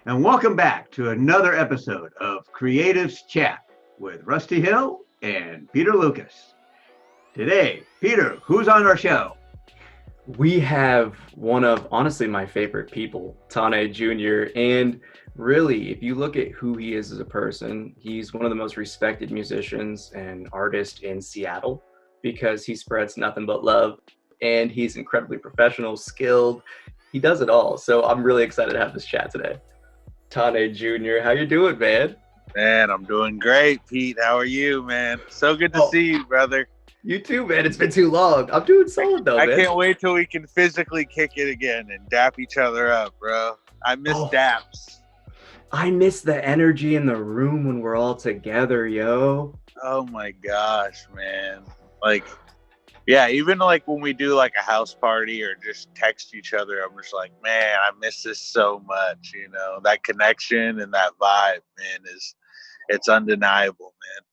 and welcome back to another episode of Creatives Chat with Rusty Hill and Peter Lucas. Today, Peter, who's on our show? We have one of honestly my favorite people, Taane Jr. And really, if you look at who he is as a person, he's one of the most respected musicians and artists in Seattle because he spreads nothing but love and he's incredibly professional, skilled. He does it all. So I'm really excited to have this chat today. Taane Jr., how you doing, man? Man, I'm doing great, Pete. How are you, man? So good to Oh, see you, brother. you too, man. It's been too long. I'm doing solid though, I man. can't wait till we can physically kick it again and dap each other up, bro. I miss Oh, daps. I miss the energy in the room when we're all together, yo. Oh my gosh, man. Like, yeah, even like when we do like a house party or just text each other, I'm just like, man, I miss this so much. That connection and that vibe, man, it's undeniable, man.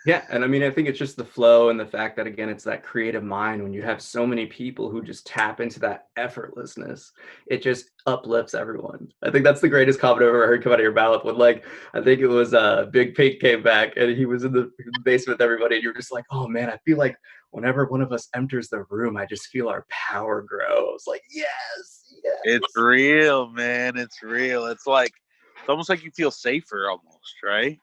Yeah, and I mean, I think it's just the flow and the fact that again, it's that creative mind when you have so many people who just tap into that effortlessness. It just uplifts everyone. I think that's the greatest comment I've ever heard come out of your mouth. When like, I think it was Big Pink came back and he was in the basement with everybody, and you're just like, oh man, I feel like whenever one of us enters the room, I just feel our power grow. It's like, yes, It's yes. real, man. It's real. It's almost like you feel safer almost, right?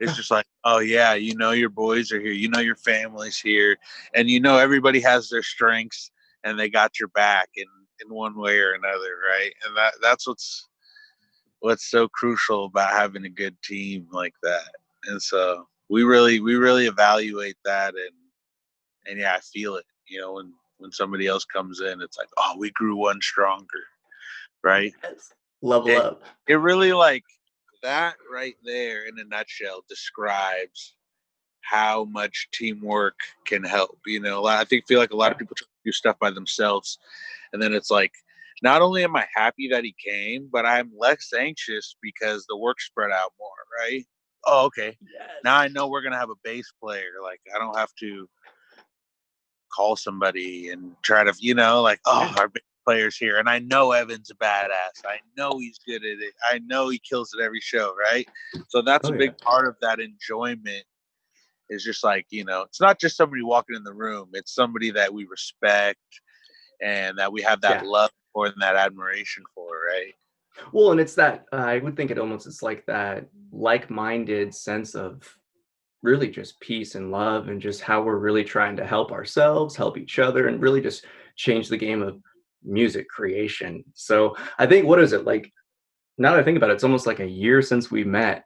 It's just like, oh yeah, your boys are here, your family's here, and everybody has their strengths and they got your back in one way or another, right? And that's what's so crucial about having a good team like that. And so we really evaluate that, and yeah, I feel it. When somebody else comes in, it's like, oh, we grew one stronger, right? Yes. Level it up. it really like that right there in a nutshell describes how much teamwork can help. I feel like a lot Yeah. of people try to do stuff by themselves, and then it's like, not only am I happy that he came, but I'm less anxious because the work spread out more, right? Oh, okay. Now Yes. I know we're gonna have a bass player. Like, I don't have to call somebody and try to, like, oh, Yeah. our big player's here. And I know Evan's a badass. I know he's good at it. I know he kills it every show, right? So that's Oh a yeah. big part of that enjoyment is just like, it's not just somebody walking in the room. It's somebody that we respect and that we have that Yeah. love for and that admiration for, right? Well, and it's that I would think it almost is like that like-minded sense of really just peace and love and just how we're really trying to help ourselves, help each other, and really just change the game of music creation. So I think what is it like now that I think about it, it's almost like a year since we met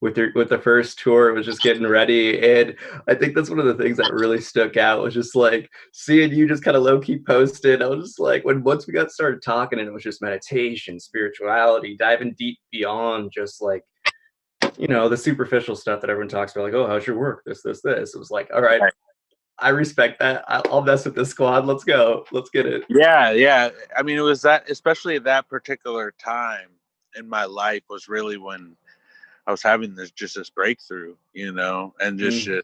with the first tour. It was just getting ready, and I think that's one of the things that really stuck out was just like seeing you just kind of low key posted. I was just like, when once we got started talking, and it was just meditation, spirituality, diving deep beyond just like the superficial stuff that everyone talks about, like, oh, how's your work, this. It was like, all right, Right. I respect that. I'll mess with this squad. Let's go. Let's get it. Yeah, yeah. I mean, it was that, especially at that particular time in my life, was really when I was having this breakthrough, and just Mm,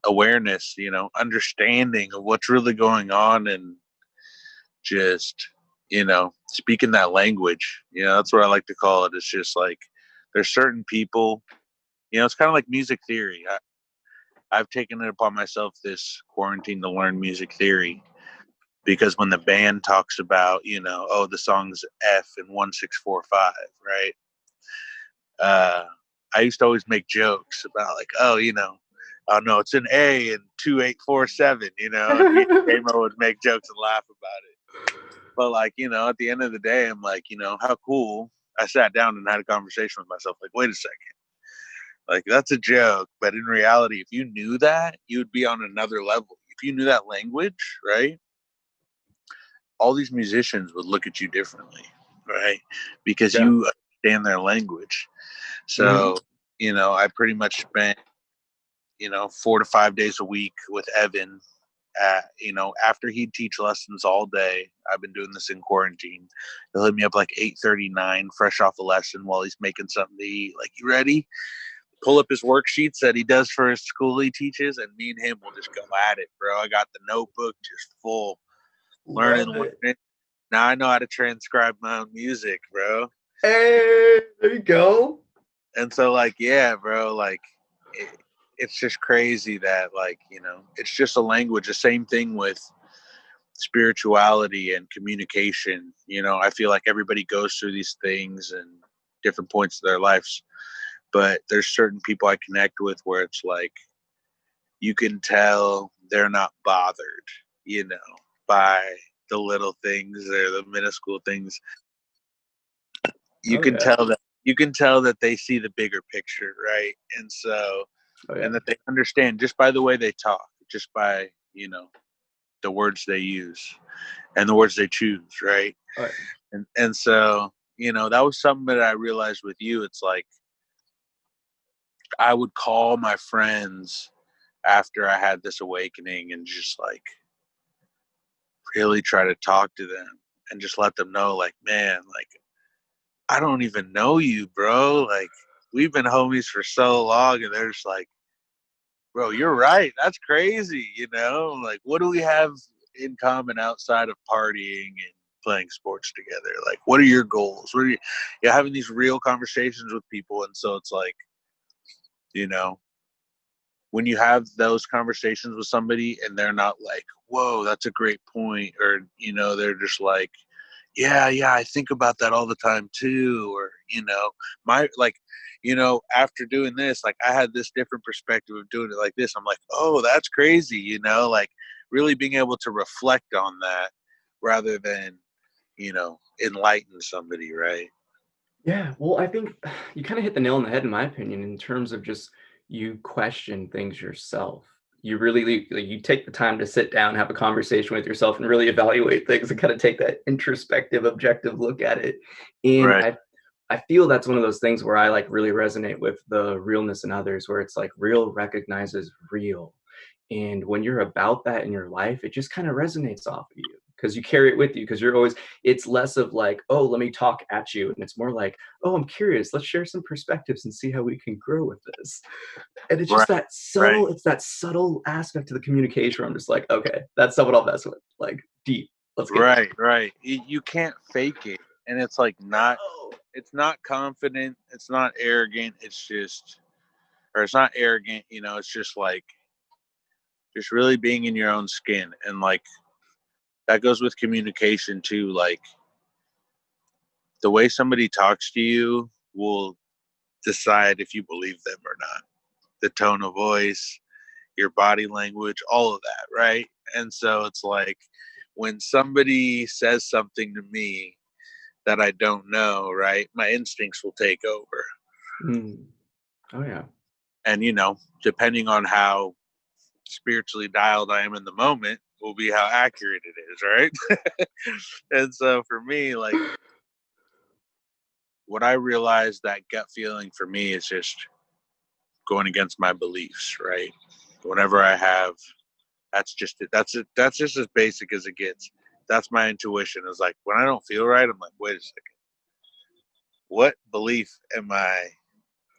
awareness, understanding of what's really going on, and just, speaking that language. That's what I like to call it. It's just like there's certain people, it's kind of like music theory. I've taken it upon myself this quarantine to learn music theory because when the band talks about, oh, the song's F in 1645, right? Uh, I used to always make jokes about like, oh, oh no, it's an A in 2847, and me and Kamo would make jokes and laugh about it. But like, at the end of the day, I'm like, how cool. I sat down and had a conversation with myself, like, wait a second. Like, that's a joke. But in reality, if you knew that, you would be on another level. If you knew that language, right? All these musicians would look at you differently, right? Because yeah. you understand their language. Hmm. So, I pretty much spent, 4 to 5 days a week with Evan. After he'd teach lessons all day, I've been doing this in quarantine. He'll hit me up like 8:39, fresh off a lesson while he's making something to eat. Like, you ready? Pull up his worksheets that he does for his school he teaches, and me and him will just go at it, bro. I got the notebook just full, learning, Love it. learning. Now I know how to transcribe my own music, bro. Hey, there you go. And so, like, yeah, bro, like, it's just crazy that, like, it's just a language. The same thing with spirituality and communication. I feel like everybody goes through these things and different points of their lives, but there's certain people I connect with where it's like you can tell they're not bothered, by the little things or the minuscule things. You Oh can yeah. tell that they see the bigger picture, right? And so, Oh yeah. and that they understand just by the way they talk, just by the words they use and the words they choose, right? Oh, yeah. And so, that was something that I realized with you. It's like I would call my friends after I had this awakening and just like really try to talk to them and just let them know, like, man, like, I don't even know you, bro. Like, we've been homies for so long, and they're just like, bro, you're right. That's crazy, Like, what do we have in common outside of partying and playing sports together? Like, what are your goals? What are you're having these real conversations with people, and so it's like, you know, when you have those conversations with somebody and they're not like, whoa, that's a great point, or they're just like, yeah, I think about that all the time too, or my like, after doing this, like, I had this different perspective of doing it like this. I'm like, oh, that's crazy, like really being able to reflect on that rather than enlighten somebody, right? Yeah, well, I think you kind of hit the nail on the head, in my opinion, in terms of just you question things yourself. You really like, you take the time to sit down, have a conversation with yourself, and really evaluate things and kind of take that introspective, objective look at it. And Right. I feel that's one of those things where I like really resonate with the realness in others, where it's like real recognizes real. And when you're about that in your life, it just kind of resonates off of you because you carry it with you because you're always, it's less of like, oh, let me talk at you. And it's more like, oh, I'm curious. Let's share some perspectives and see how we can grow with this. And it's Right. just that Right. subtle, it's that subtle aspect of the communication where I'm just like, okay, that's someone I'll mess with. Like deep. Let's get deep. Right. You can't fake it. And it's like not, Oh, it's not confident. It's not arrogant. It's just, or it's not arrogant, it's just like, just really being in your own skin. And like, that goes with communication too. Like, the way somebody talks to you will decide if you believe them or not. The tone of voice, your body language, all of that, right? And so it's like when somebody says something to me that I don't know, right, my instincts will take over. mm. Oh yeah. And, depending on how spiritually dialed I am in the moment, will be how accurate it is, right? And so for me, like, what I realized, that gut feeling for me is just going against my beliefs, right? Whenever I have, that's just it. That's just as basic as it gets. That's my intuition. It's like when I don't feel right, I'm like, wait a second, what belief am I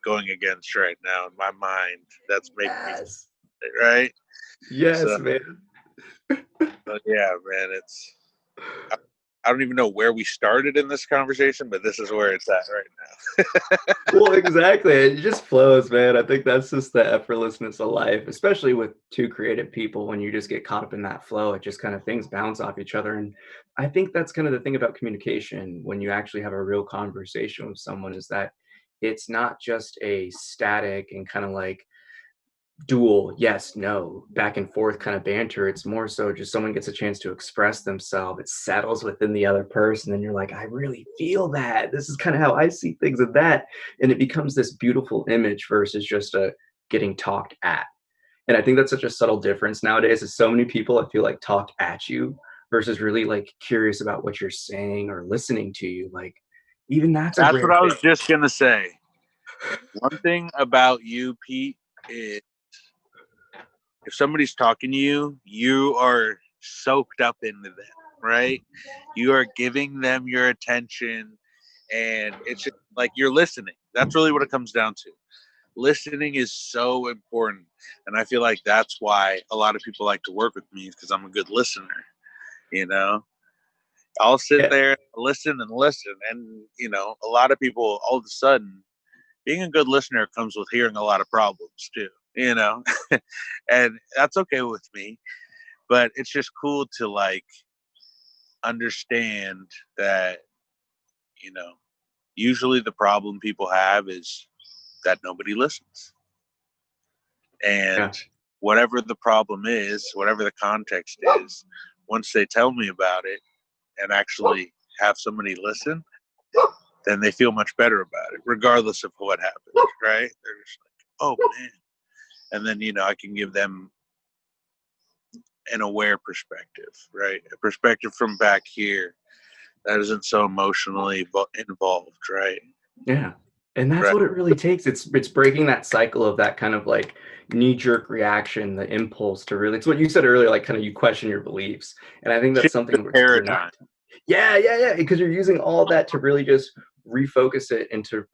going against right now in my mind that's making me Yes. feel it, right? So, Yes, man. yeah, man, it's I don't even know where we started in this conversation, but this is where it's at right now. Well, exactly. It just flows, man. I think that's just the effortlessness of life, especially with two creative people. When you just get caught up in that flow, it just kind of things bounce off each other. And I think that's kind of the thing about communication when you actually have a real conversation with someone is that it's not just a static and kind of like dual yes no back and forth kind of banter. It's more so just someone gets a chance to express themselves, it settles within the other person, and you're like, I really feel that, this is kind of how I see things, and that, and it becomes this beautiful image versus just a getting talked at. And I think that's such a subtle difference nowadays, is so many people I feel like talk at you versus really like curious about what you're saying or listening to you. Like even that's a That's what rare I thing. was just gonna say. One thing about you, Pete, is if somebody's talking to you, you are soaked up into them, right? You are giving them your attention, and it's just like you're listening. That's really what it comes down to. Listening is so important, and I feel like that's why a lot of people like to work with me, because I'm a good listener, you know. I'll sit Yeah. there, listen and listen. And, you know, a lot of people, all of a sudden, being a good listener comes with hearing a lot of problems too, you know, and that's okay with me. But it's just cool to like understand that, you know, usually the problem people have is that nobody listens. Yeah. And whatever the problem is, whatever the context is, once they tell me about it and actually have somebody listen, then they feel much better about it, regardless of what happens, right? They're just like, oh man. And then, you know, I can give them an aware perspective, right? A perspective from back here that isn't so emotionally involved, right? Yeah. And that's Right. what it really takes. It's breaking that cycle of that kind of like knee-jerk reaction, the impulse to really, it's what you said earlier, like kind of you question your beliefs. And I think that's Shift the something which you're not. paradigm. Yeah, yeah, yeah. Because you're using all that to really just refocus it into,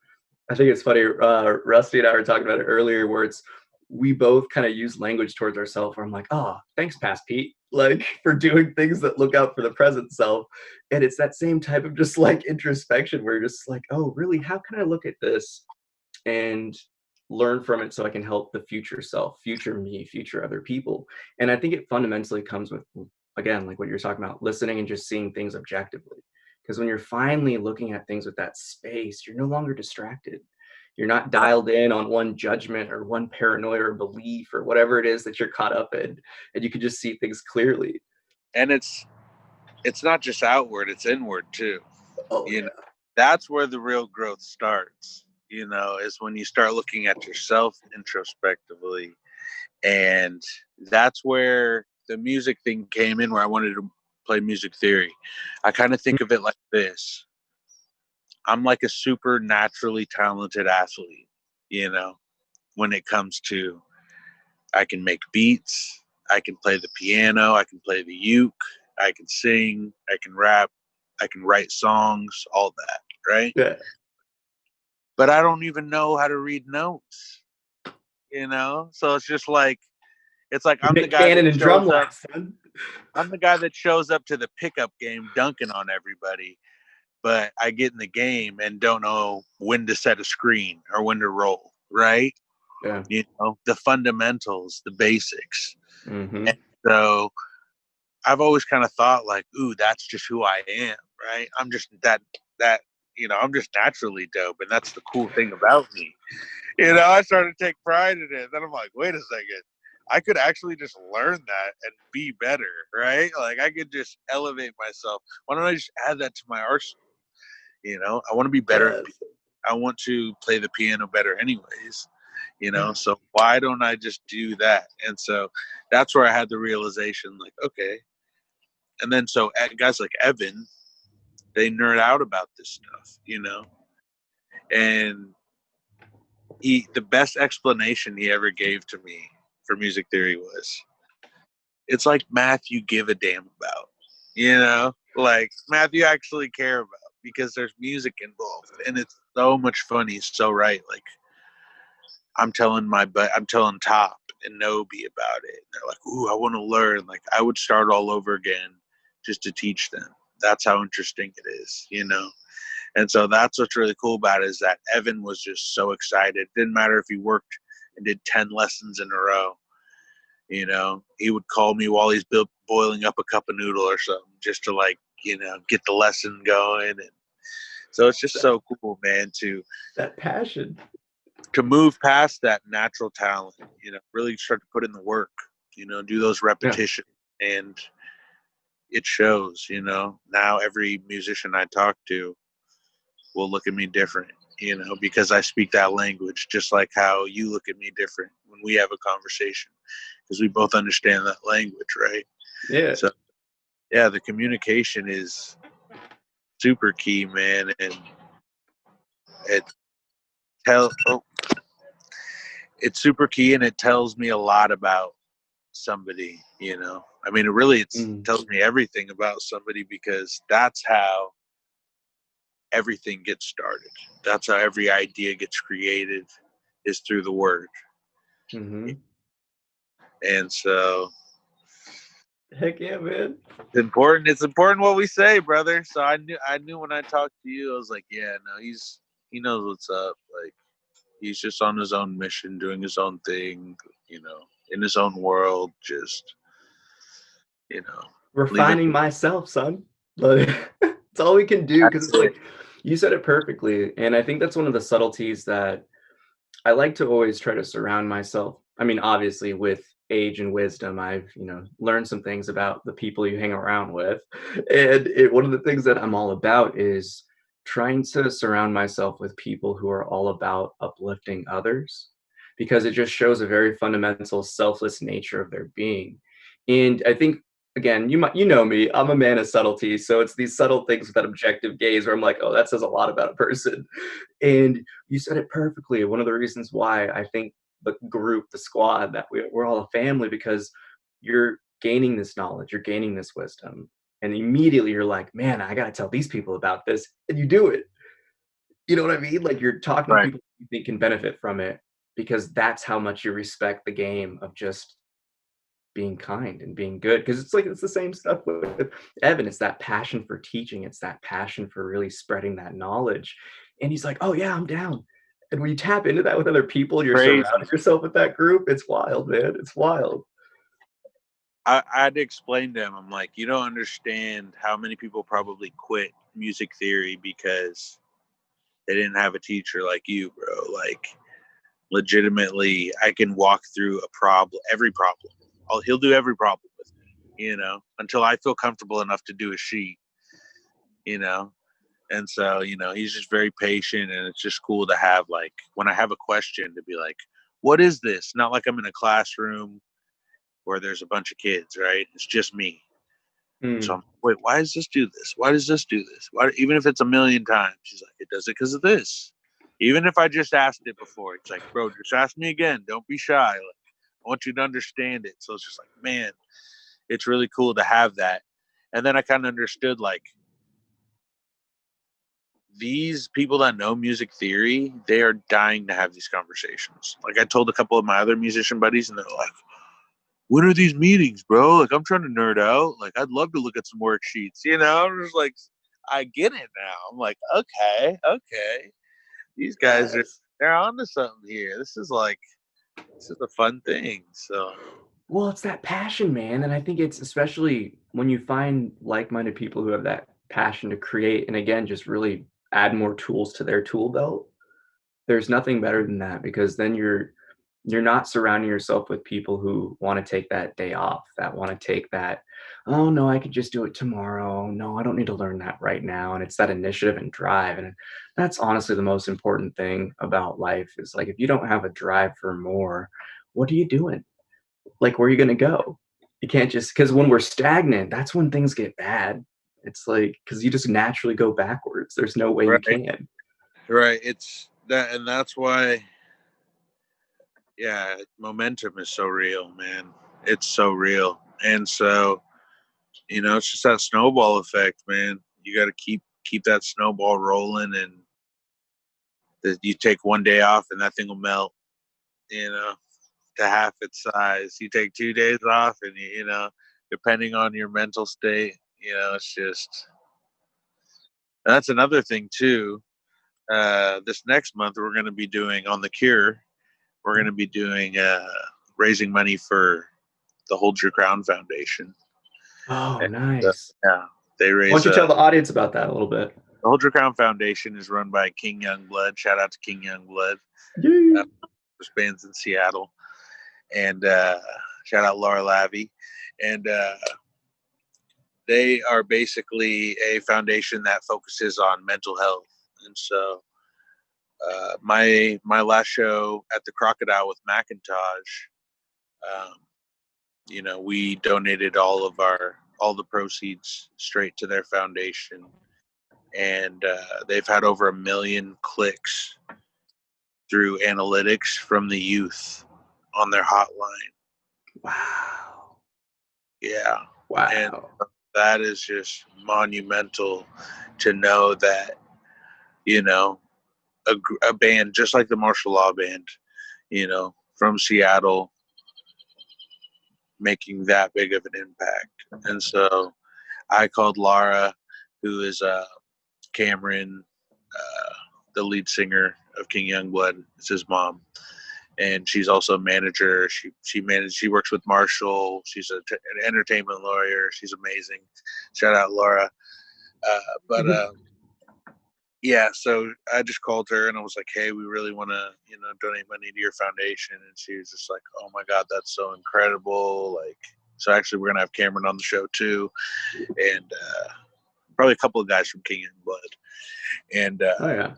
I think it's funny, Rusty and I were talking about it earlier, where it's we both kind of use language towards ourselves where I'm like, oh, thanks, past Pete, like for doing things that look out for the present self. And it's that same type of just like introspection where you're just like, oh, really, how can I look at this and learn from it so I can help the future self, future me, future other people. And I think it fundamentally comes with, again, like what you're talking about, listening and just seeing things objectively. Because when you're finally looking at things with that space, you're no longer distracted. You're not dialed in on one judgment or one paranoia or belief or whatever it is that you're caught up in. And you can just see things clearly. And it's not just outward, it's inward too. Oh, You know, yeah. that's where the real growth starts, you know, is when you start looking at yourself introspectively. And that's where the music thing came in, where I wanted to play music theory. I kind of think of it like this. I'm like a super naturally talented athlete, you know, when it comes to I can make beats, I can play the piano, I can play the uke, I can sing, I can rap, I can write songs, all that, right? Yeah. But I don't even know how to read notes, you know? So it's like I'm the Nick guy that Cannon and shows up. Drumline, son. I'm the guy that shows up to the pickup game dunking on everybody, but I get in the game and don't know when to set a screen or when to roll, right? Yeah. You know, the fundamentals, the basics. Mm-hmm. And so I've always kind of thought like, ooh, that's just who I am, right? I'm just that you know, I'm just naturally dope, and that's the cool thing about me. You know, I started to take pride in it. Then I'm like, wait a second, I could actually just learn that and be better, right? Like I could just elevate myself. Why don't I just add that to my arsenal? You know, I want to be better at. Yes. I want to play the piano better, anyways. You know, Yeah. so why don't I just do that? And so that's where I had the realization, like, okay. And then so guys like Evan, they nerd out about this stuff, you know, and the best explanation he ever gave to me for music theory was, it's like math you give a damn about, you know, like math you actually care about, because there's music involved and it's so much fun. He's so right. Like I'm telling Top and Nobi about it. And they're like, ooh, I want to learn. Like I would start all over again just to teach them. That's how interesting it is, you know? And so that's what's really cool about it, is that Evan was just so excited. Didn't matter if he worked and did 10 lessons in a row. You know, he would call me while he's boiling up a cup of noodle or something, just to like, you know, get the lesson going. And so it's just That, so cool, man, that passion. to move past that natural talent, you know, really start to put in the work, you know, do those Yeah. repetitions, and it shows, you know. Now every musician I talk to will look at me different, you know, because I speak that language, just like how you look at me different when we have a conversation, because we both understand that language, right? Yeah. So, yeah, the communication is super key, man, and it oh, it's super key, and it tells me a lot about somebody, you know. I mean, it Mm. tells me everything about somebody, because that's how everything gets started. That's how every idea gets created, is through the word. Mm-hmm. And so, Heck yeah, man. It's important. It's important what we say, brother. So I knew when I talked to you, I was like, yeah, no, he knows what's up. Like, he's just on his own mission, doing his own thing, in his own world, just, you know, leaving. Refining myself, son. Like, it's all we can do because That's it's it. like you said it perfectly. And I think that's one of the subtleties that I like to always try to surround myself. I mean, obviously, with age and wisdom, I've, learned some things about the people you hang around with. And one of the things that I'm all about is trying to surround myself with people who are all about uplifting others because it just shows a very fundamental selfless nature of their being. And I think again, you know me, I'm a man of subtlety. So it's these subtle things with that objective gaze where I'm like, oh, that says a lot about a person. And you said it perfectly. One of the reasons why I think the group, the squad, that we're all a family because you're gaining this knowledge, you're gaining this wisdom. And immediately you're like, man, I got to tell these people about this. And you do it. You know what I mean? Like you're talking to Right. people you think can benefit from it because that's how much you respect the game of just being kind and being good. Because it's like it's the same stuff with Evan. It's that passion for teaching. It's that passion for really spreading that knowledge. And he's like, "Oh yeah, I'm down." And when you tap into that with other people, you're Crazy. surrounding yourself with that group. It's wild, man. It's wild. I had to explain to him. I'm like, you don't understand how many people probably quit music theory because they didn't have a teacher like you, bro. Like, legitimately, I can walk through every problem. He'll do every problem with me, until I feel comfortable enough to do a sheet, you know. And so, he's just very patient, and it's just cool to have, like, when I have a question, to be like, what is this? Not like I'm in a classroom where there's a bunch of kids, right? It's just me. So Mm. I'm, wait, why does this do this? Why does this do this? Why, even if it's a million times, she's like, it does it because of this. Even if I just asked it before, it's like, bro, just ask me again. Don't be shy. Like, I want you to understand it. So it's just like, man, it's really cool to have that. And then I kind of understood, like, these people that know music theory, they are dying to have these conversations. Like, I told a couple of my other musician buddies, and they're like, when are these meetings, bro? Like, I'm trying to nerd out. Like, I'd love to look at some worksheets, I'm just like, I get it now. I'm like, okay. These guys Yes. they're on to something here. This is a fun thing. So, Well, it's that passion, man. And I think it's especially when you find like-minded people who have that passion to create and again just really add more tools to their tool belt. There's nothing better than that because then you're not surrounding yourself with people who want to take that day off, that want to take that, oh no, I could just do it tomorrow. No, I don't need to learn that right now. And it's that initiative and drive. And that's honestly the most important thing about life is like if you don't have a drive for more, what are you doing? Like where are you gonna go? You can't just because when we're stagnant, that's when things get bad. It's like because you just naturally go backwards. There's no way you right, can. right. It's that, and that's why, yeah, momentum is so real, man. It's so real. And so, it's just that snowball effect, man. You got to keep that snowball rolling, and you take one day off, and that thing will melt, you know, to half its size. You take 2 days off, and depending on your mental state, it's just that's another thing too. This next month, we're going to be doing on the Cure. We're going to be doing raising money for the Hold Your Crown Foundation. Oh, And, nice. yeah, they Why raise don't you tell the audience about that a little bit? the Hold Your Crown Foundation is run by King Youngblood. Shout out to King Youngblood. Yay. This band's in Seattle, and shout out Laura Lavey. And they are basically a foundation that focuses on mental health. And so, my last show at the Crocodile with Macintosh, um, we donated all the proceeds straight to their foundation, and they've had over 1 million clicks through analytics from the youth on their hotline. Wow. Yeah, and Wow. that is just monumental to know that you know a band just like the Martial Law Band, from Seattle, making that big of an impact. And so I called Laura, who is Cameron, the lead singer of King Youngblood. It's his mom, and she's also a manager. She works with Marshall. She's an entertainment lawyer. She's amazing. Shout out Laura. But yeah, so I just called her and I was like, hey, we really want to, donate money to your foundation. And she was just like, oh my God, that's so incredible. Like, so actually we're going to have Cameron on the show too. And probably a couple of guys from King and Blood. And, Oh yeah.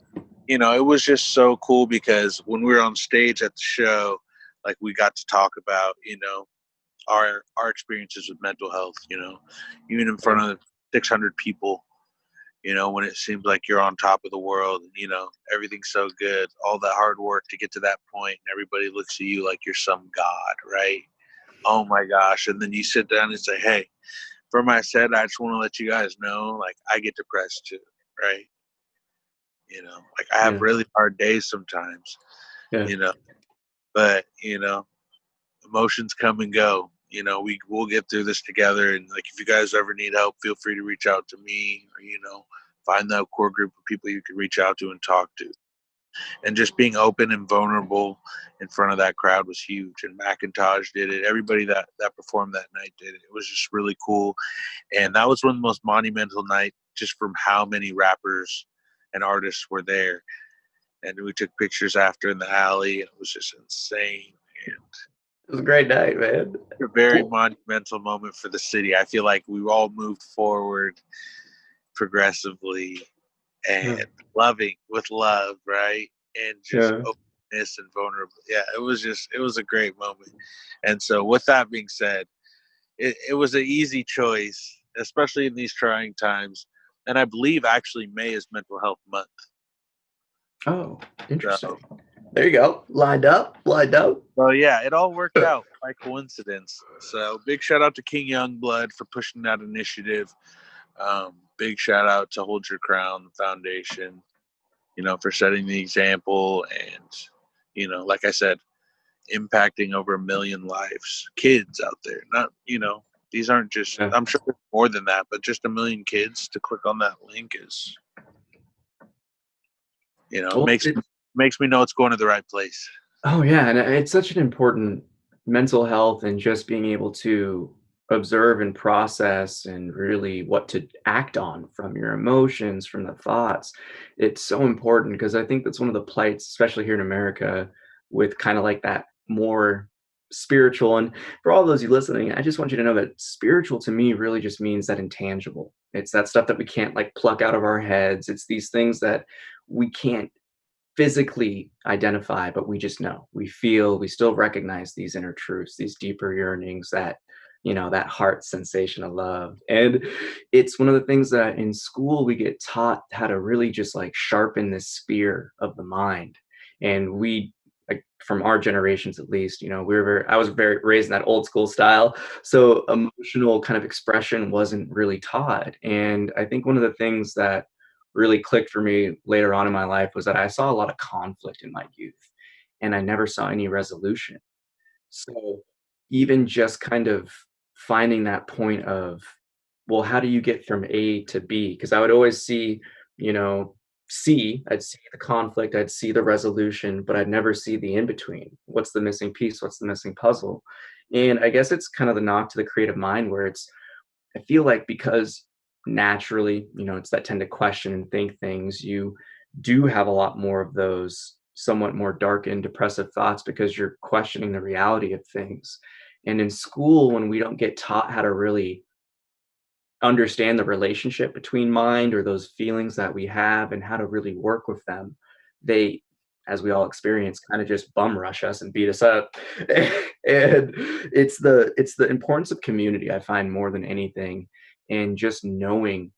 it was just so cool because when we were on stage at the show, like we got to talk about, our experiences with mental health, even in front of 600 people. When it seems like you're on top of the world, everything's so good, all that hard work to get to that point, and everybody looks at you like you're some god, right? Oh my gosh. And then you sit down and say, hey, for my set, I just want to let you guys know, like, I get depressed too, right? Like I have really hard days sometimes, but, emotions come and go. We'll get through this together. And like, if you guys ever need help, feel free to reach out to me or, find that core group of people you can reach out to and talk to. And just being open and vulnerable in front of that crowd was huge. And Macintosh did it. Everybody that performed that night did it. It was just really cool. And that was one of the most monumental nights just from how many rappers and artists were there. And we took pictures after in the alley. It was just insane. And it was a great night, man. A very monumental moment for the city. I feel like we all moved forward progressively and loving with love, right? And just openness and vulnerable. Yeah, it was a great moment. And so with that being said, it was an easy choice, especially in these trying times. And I believe actually May is Mental Health Month. Oh, interesting. So, there you go. Lined up. Well, yeah, it all worked out by coincidence. So big shout out to King Youngblood for pushing that initiative. Big shout out to Hold Your Crown Foundation, for setting the example and, like I said, impacting over 1 million lives, kids out there. Not, these aren't just, I'm sure there's more than that, but just 1 million kids to click on that link is, makes me know it's going to the right place. Oh yeah, and it's such an important mental health and just being able to observe and process and really what to act on from your emotions, from the thoughts. It's so important because I think that's one of the plights, especially here in America, with kind of like that more spiritual. And for all those you listening, I just want you to know that spiritual to me really just means that intangible. It's that stuff that we can't like pluck out of our heads. It's these things that we can't physically identify, but we just know, we feel, we still recognize these inner truths, these deeper yearnings, that, that heart sensation of love. And it's one of the things that in school we get taught how to really just like sharpen this spear of the mind. And we, like, from our generations at least, I was very raised in that old school style. So emotional kind of expression wasn't really taught. And I think one of the things that really clicked for me later on in my life was that I saw a lot of conflict in my youth and I never saw any resolution. So even just kind of finding that point of, well, how do you get from A to B? Because I would always see, I'd see the conflict, I'd see the resolution, but I'd never see the in between. What's the missing piece? What's the missing puzzle? And I guess it's kind of the knock to the creative mind where I feel like because naturally, it's that tend to question and think things, you do have a lot more of those somewhat more dark and depressive thoughts because you're questioning the reality of things. And in school, when we don't get taught how to really understand the relationship between mind or those feelings that we have and how to really work with them, they, as we all experience, kind of just bum rush us and beat us up. And it's the importance of community, I find, more than anything. And just knowing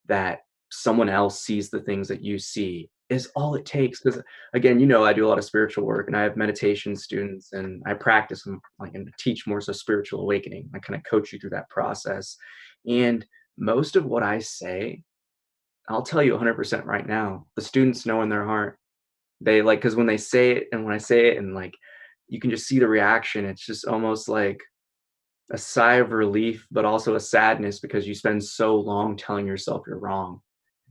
that someone else sees the things that you see is all it takes. Because again, I do a lot of spiritual work and I have meditation students and I practice and teach more so spiritual awakening. I kind of coach you through that process. And most of what I say, I'll tell you 100% right now, the students know in their heart. They like, because when they say it and when I say it and like, you can just see the reaction. It's just almost like a sigh of relief, but also a sadness because you spend so long telling yourself you're wrong.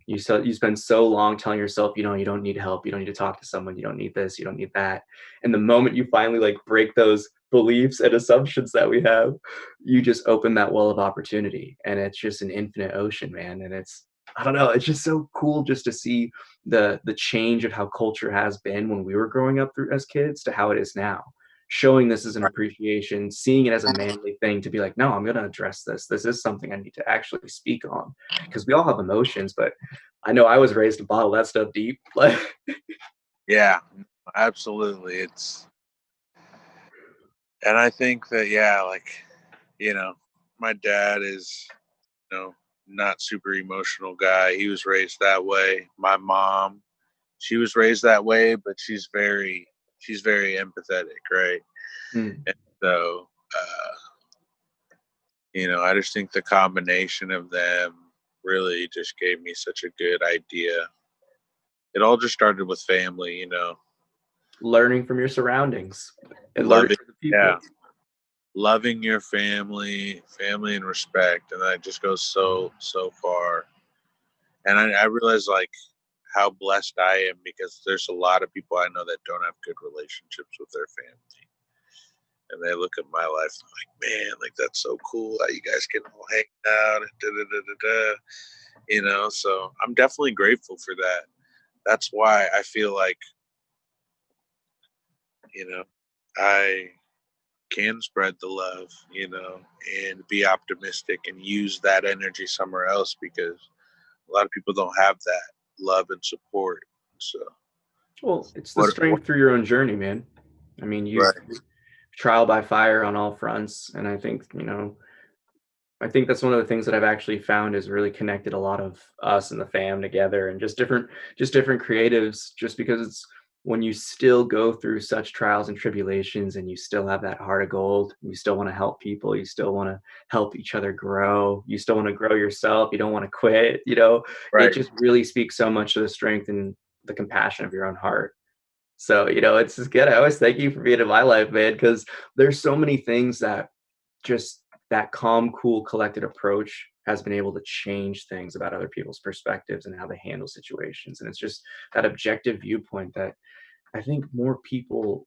You spend so long telling yourself, you know, you don't need help, you don't need to talk to someone, you don't need this, you don't need that. And the moment you finally like break those beliefs and assumptions that we have, you just open that well of opportunity, and it's just an infinite ocean, man. And it's, I don't know, it's just so cool just to see the change of how culture has been when we were growing up through as kids to how it is now. Showing this as an appreciation, seeing it as a manly thing to be like, no, I'm going to address this. This is something I need to actually speak on, because we all have emotions, but I know I was raised to bottle that stuff deep. Like, Yeah, absolutely. And I think that, yeah, like, my dad is, you know, not super emotional guy. He was raised that way. My mom, she was raised that way, but she's very empathetic, right? mm, And so, I just think the combination of them really just gave me such a good idea. It all just started with family. learning from your surroundings and learning Loving, from the yeah, people. loving your family and respect, and that just goes so far. And I realize like how blessed I am, because there's a lot of people I know that don't have good relationships with their family, and they look at my life and like, man, like that's so cool how you guys can all hang out and da da da da da. So I'm definitely grateful for that. That's why I feel like you know I can spread the love, and be optimistic and use that energy somewhere else, because a lot of people don't have that love and support. So Well, it's the what strength through your own journey, man. I mean, you've right. trial by fire on all fronts. And I think, I think that's one of the things that I've actually found is really connected a lot of us and the fam together, and just different creatives, just because it's when you still go through such trials and tribulations and you still have that heart of gold, you still want to help people, you still want to help each other grow, you still want to grow yourself, you don't want to quit, it Right. just really speaks so much to the strength and the compassion of your own heart. So, it's just good. I always thank you for being in my life, man, because there's so many things that just that calm, cool, collected approach has been able to change things about other people's perspectives and how they handle situations. And it's just that objective viewpoint that I think more people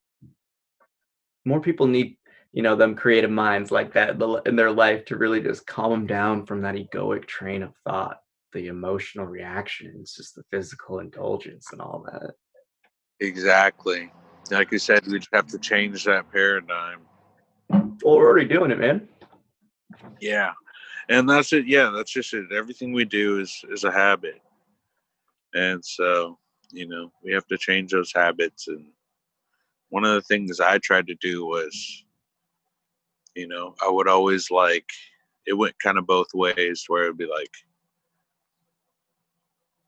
need, them creative minds like that in their life to really just calm them down from that egoic train of thought, the emotional reactions, just the physical indulgence and all that. Exactly. Like you said, we just have to change that paradigm. Well, we're already doing it, man. Yeah. And that's it. Yeah, that's just it. Everything we do is a habit. And so, we have to change those habits. And one of the things I tried to do was, I would always like, it went kind of both ways, where it would be like,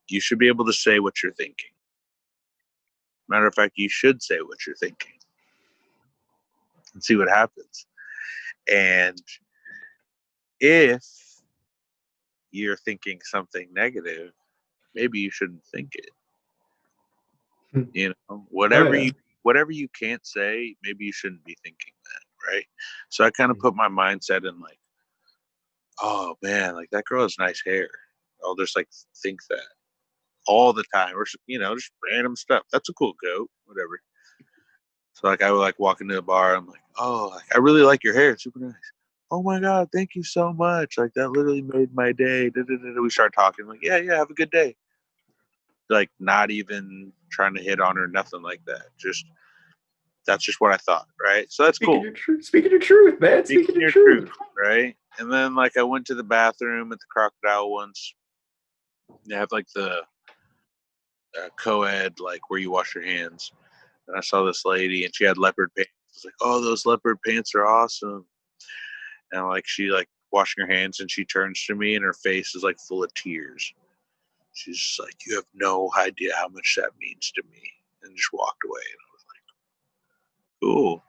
you should be able to say what you're thinking. Matter of fact, you should say what you're thinking and see what happens. And if you're thinking something negative, maybe you shouldn't think it. Oh Whatever yeah. you can't say, maybe you shouldn't be thinking that, right? So I kind of put my mindset in like, oh man, like that girl has nice hair. I'll just like think that all the time, or just random stuff. That's a cool goat, whatever. So like I would like walk into a bar, I'm like, oh, like, I really like your hair, it's super nice. Oh my god, thank you so much. Like that literally made my day. Da, da, da, da. We start talking, like, yeah, yeah, have a good day. Like not even trying to hit on her, nothing like that. Just that's just what I thought, right? So that's Speaking cool. your truth. Speaking your truth, man. Speaking Speaking your your truth. truth, right? And then like I went to the bathroom at the Crocodile once. They have like the co-ed, like where you wash your hands. And I saw this lady, and she had leopard pants. I was like, oh, those leopard pants are awesome. And like she like washing her hands, and she turns to me, and her face is like full of tears. She's just like, you have no idea how much that means to me, and just walked away. And I was like, cool.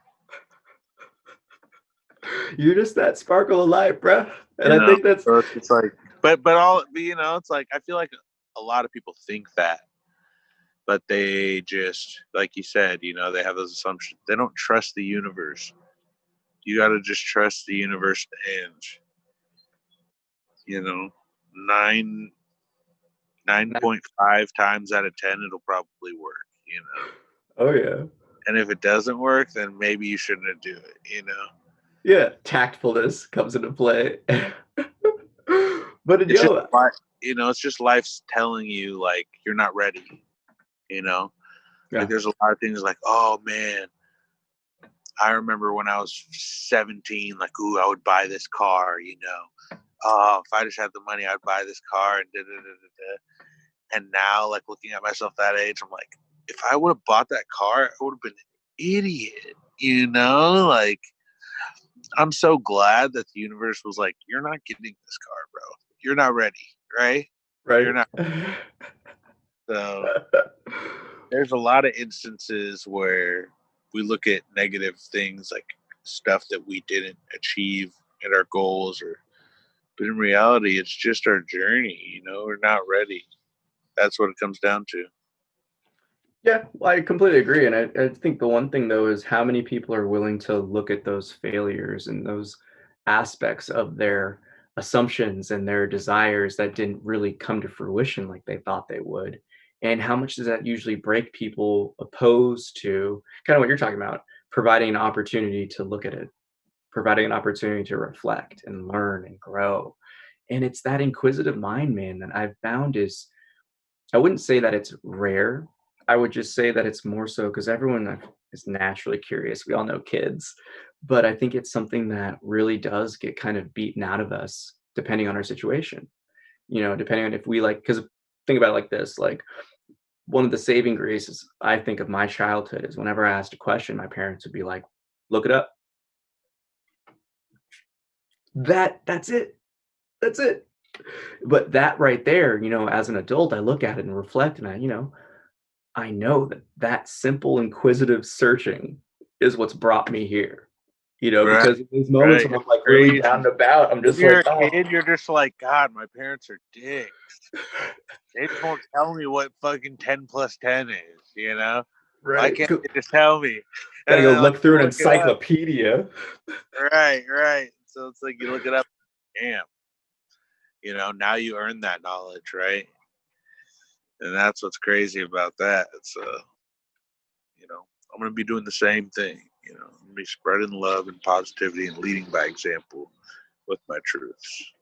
You're just that sparkle of light, bro. And You I know, think that's so it's just like, but it's like I feel like a lot of people think that, but they just, like you said, they have those assumptions. They don't trust the universe. You got to just trust the universe and, you know, 9.5 times out of 10, it'll probably work, you know. Oh yeah. And if it doesn't work, then maybe you shouldn't do it, you know. Yeah, tactfulness comes into play. But It's just, it's just life's telling you, like, you're not ready, you know. yeah. Like, there's a lot of things like, oh man, I remember when I was 17, like, ooh, I would buy this car, you know. Oh, if I just had the money, I'd buy this car and da da da da da. And now, like, looking at myself that age, I'm like, if I would have bought that car, I would have been an idiot, you know? Like, I'm so glad that the universe was like, you're not getting this car, bro. You're not ready, right? Right. You're not. So there's a lot of instances where we look at negative things, like stuff that we didn't achieve at our goals, but in reality, it's just our journey, you know. We're not ready. That's what it comes down to. Yeah, well, I completely agree. And I think the one thing, though, is how many people are willing to look at those failures and those aspects of their assumptions and their desires that didn't really come to fruition like they thought they would. And how much does that usually break people opposed to kind of what you're talking about, providing an opportunity to look at it, providing an opportunity to reflect and learn and grow. And it's that inquisitive mind, man, that I've found is, I wouldn't say that it's rare. I would just say that it's more so because everyone is naturally curious. We all know kids, but I think it's something that really does get kind of beaten out of us depending on our situation. You know, depending on if we like, because think about it like this, like one of the saving graces I think of my childhood is whenever I asked a question, my parents would be like, look it up. That's it. That's it. But that right there, as an adult, I look at it and reflect and I know that that simple inquisitive searching is what's brought me here, Right, because in these moments right. when It's I'm like really crazy. down and about, I'm When just you're like, a oh, kid, you're just like, God, my parents are dicks. They just won't tell me what fucking 10 plus 10 is, you know? Why right. can't they just tell me? Gotta And go then, like, look through you an look it up. encyclopedia. Right, right. So it's like you look it up, damn. Now you earn that knowledge, right? And that's what's crazy about that. It's I'm gonna be doing the same thing. I'm gonna be spreading love and positivity and leading by example with my truths.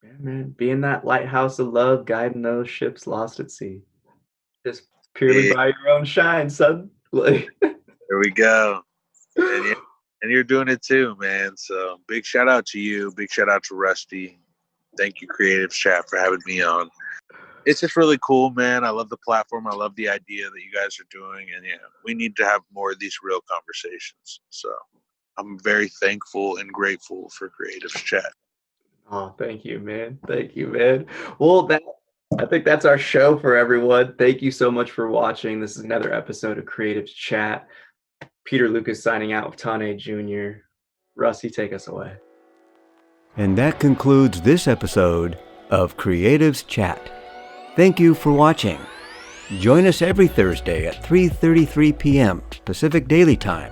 Yeah, man. Being that lighthouse of love, guiding those ships lost at sea. Just purely Yeah, by your own shine, son. Like, there we go. And yeah, and you're doing it too, man. So big shout out to you. Big shout out to Rusty. Thank you, Creative Chat, for having me on. It's just really cool, man. I love the platform. I love the idea that you guys are doing. And yeah, we need to have more of these real conversations. So I'm very thankful and grateful for Creative Chat. oh, thank you, man. Thank you, man. Well, I think that's our show for everyone. Thank you so much for watching. This is another episode of Creative Chat. Peter Lucas signing out with Taane Jr. Rusty, take us away. And that concludes this episode of Creatives Chat. Thank you for watching. Join us every Thursday at 3:33 p.m. Pacific Daily Time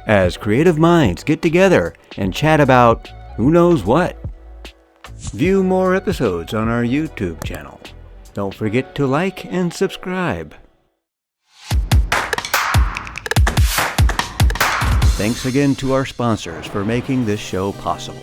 as creative minds get together and chat about who knows what. View more episodes on our YouTube channel. Don't forget to like and subscribe. Thanks again to our sponsors for making this show possible.